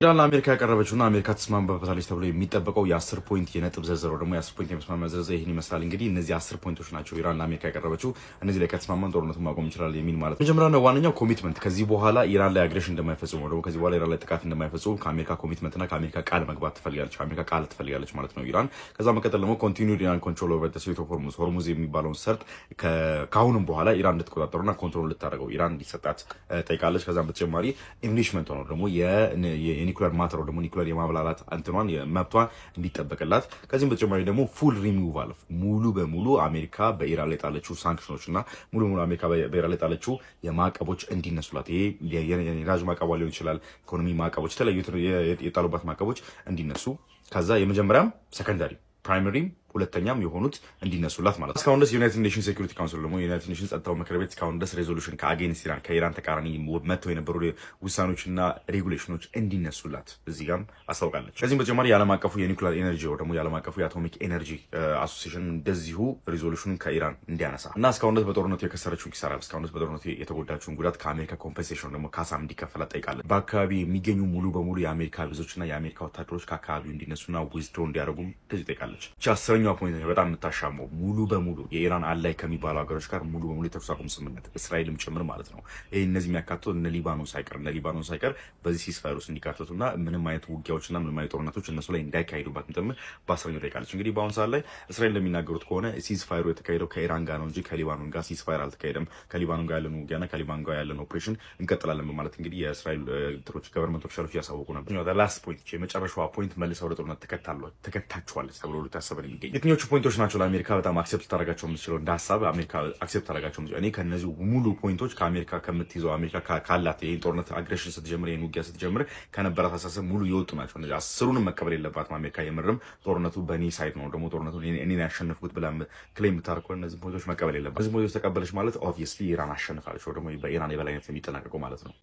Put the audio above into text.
ኢራን ለአሜሪካ ያቀረበችውና አሜሪካ ተስማምታበታለች ተብሎ የሚጠበቀው የ10 ፖይንት የነጥብ ዝርዝር ደግሞ የ10 ፖይንት የመስማማት ዝርዝር ይህን ይመስላል። እንግዲህ እነዚህ 10 ፖይንቶች ናቸው ኢራን ለአሜሪካ ያቀረበችው። እነዚህ ላይ ከተስማማን ጦርነቱን ማቆም ይችላል የሚል ማለት ነው። መጀመሪያና ዋነኛው ኮሚትመንት ከዚህ በኋላ ኢራን ላይ አግሬሽን እንደማይፈጽሙ ደግሞ ከዚህ በኋላ ኢራን ላይ ጥቃት እንደማይፈጽሙ ከአሜሪካ ኮሚትመንትና ከአሜሪካ ቃል መግባት ትፈልጋለች። ከአሜሪካ ቃል ትፈልጋለች ማለት ነው ኢራን። ከዛ መቀጠል ደግሞ ኮንቲኒዩድ ኢራን ኮንትሮል ኦቨር ዘ ስትሬት ኦፍ ሆርሙዝ ሆርሙዝ የሚባለውን ሰርጥ ከአሁንም በኋላ ኢራን እንድትቆጣጠሩና ኮንትሮል እንድታደርገው ኢራን እንዲሰጣት ጠይቃለች። ከዛም በተጨማሪ ኢንሊሽመንት ነው ደግሞ የኒኩሌር ማተር ደግሞ ኒኩሌር የማብላላት አንተኗን መብቷን እንዲጠበቅላት ከዚህም በተጨማሪ ደግሞ ፉል ሪሙቫል ሙሉ በሙሉ አሜሪካ በኢራን ላይ ጣለችው ሳንክሽኖች እና ሙሉ በሙሉ አሜሪካ በኢራን ላይ ጣለችው የማዕቀቦች እንዲነሱላት ይሄ የነዳጅ ማዕቀቧ ሊሆን ይችላል፣ ኢኮኖሚ ማዕቀቦች፣ የተለያዩ የጣሉባት ማዕቀቦች እንዲነሱ ከዛ የመጀመሪያም ሰከንዳሪ ፕራይመሪም ሁለተኛም የሆኑት እንዲነሱላት ማለት ነው። እስካሁን ድረስ ዩናይትድ ኔሽንስ ሴኩሪቲ ካውንስል ደግሞ ዩናይትድ ኔሽንስ ጸጥታው ምክር ቤት እስካሁን ድረስ ሬዞሉሽን ከአጌንስት ኢራን ከኢራን ተቃራኒ መጥተው የነበሩ ውሳኔዎችና ሬጉሌሽኖች እንዲነሱላት እዚህ ጋርም አስታውቃለች። ከዚህም በተጨማሪ የዓለም አቀፉ የኒውክሊየር ኤነርጂ ወይ ደግሞ የዓለም አቀፉ የአቶሚክ ኤነርጂ አሶሲዬሽን እንደዚሁ ሬዞሉሽኑን ከኢራን እንዲያነሳ እና እስካሁን ድረስ በጦርነቱ የከሰረችውን ኪሳራ እስካሁን ድረስ በጦርነቱ የተጎዳችውን ጉዳት ከአሜሪካ ኮምፐንሴሽን ደግሞ ካሳም እንዲከፈላት ጠይቃለች። በአካባቢ የሚገኙ ሙሉ በሙሉ የአሜሪካ ቤዞችና የአሜሪካ ወታደሮች ከአካባቢው እንዲነሱና ዊዝድሮ እንዲያደርጉም እንደዚህ ጠይቃለች። አስረኛው ፖይንት በጣም የምታሻመው ሙሉ በሙሉ የኢራን አላይ ከሚባሉ ሀገሮች ጋር ሙሉ በሙሉ የተኩስ አቁም ስምምነት እስራኤልም ጭምር ማለት ነው። ይህ እነዚህ የሚያካትቱ እነ ሊባኖን ሳይቀር በዚህ ሲስፋየር ውስጥ እንዲካተቱና ምንም አይነት ውጊያዎችና ምንም አይነት ጦርነቶች እነሱ ላይ እንዳይካሄዱባት ጭምር በአስረኛው ጠይቃለች። እንግዲህ በአሁኑ ሰዓት ላይ እስራኤል እንደሚናገሩት ከሆነ ሲስፋየሩ የተካሄደው ከኢራን ጋር ነው እንጂ ከሊባኖን ጋር ሲስፋየር አልተካሄደም። ከሊባኖን ጋር ያለን ውጊያና ከሊባኖን ጋር ያለን ኦፕሬሽን እንቀጥላለን በማለት እንግዲህ የእስራኤል ትሮች ገቨርንመንት ኦፊሻሎች እያሳወቁ ነበር። ላስት ፖይንት የመጨረሻዋ ፖይንት መልሰው ወደ ጦርነት ተከታችኋለች ተብሎ ሊታሰበን የሚገኝ የትኞቹ ፖይንቶች ናቸው ለአሜሪካ በጣም አክሴፕት ታደርጋቸው የምትችለው እንደ ሀሳብ አሜሪካ አክሴፕት ታደርጋቸው የምትችለው? እኔ ከነዚህ ሙሉ ፖይንቶች ከአሜሪካ ከምትይዘው አሜሪካ ካላት ይህን ጦርነት አግሬሽን ስትጀምር ይህን ውጊያ ስትጀምር ከነበራት አሳሰብ ሙሉ የወጡ ናቸው። እነዚህ 10ሩንም መቀበል የለባትም አሜሪካ። የምርም ጦርነቱ በእኔ ሳይድ ነው ደግሞ ጦርነቱ እኔ ያሸነፍኩት ብላ ክሌም የምታደርግ ከሆነ እነዚህ ፖይንቶች መቀበል የለባትም። እነዚህ ፖይንቶች ተቀበለች ማለት ኦብቪየስሊ ኢራን አሸንፋለች ወይ ደግሞ በኢራን የበላይነት የሚጠናቀቀው ማለት ነው።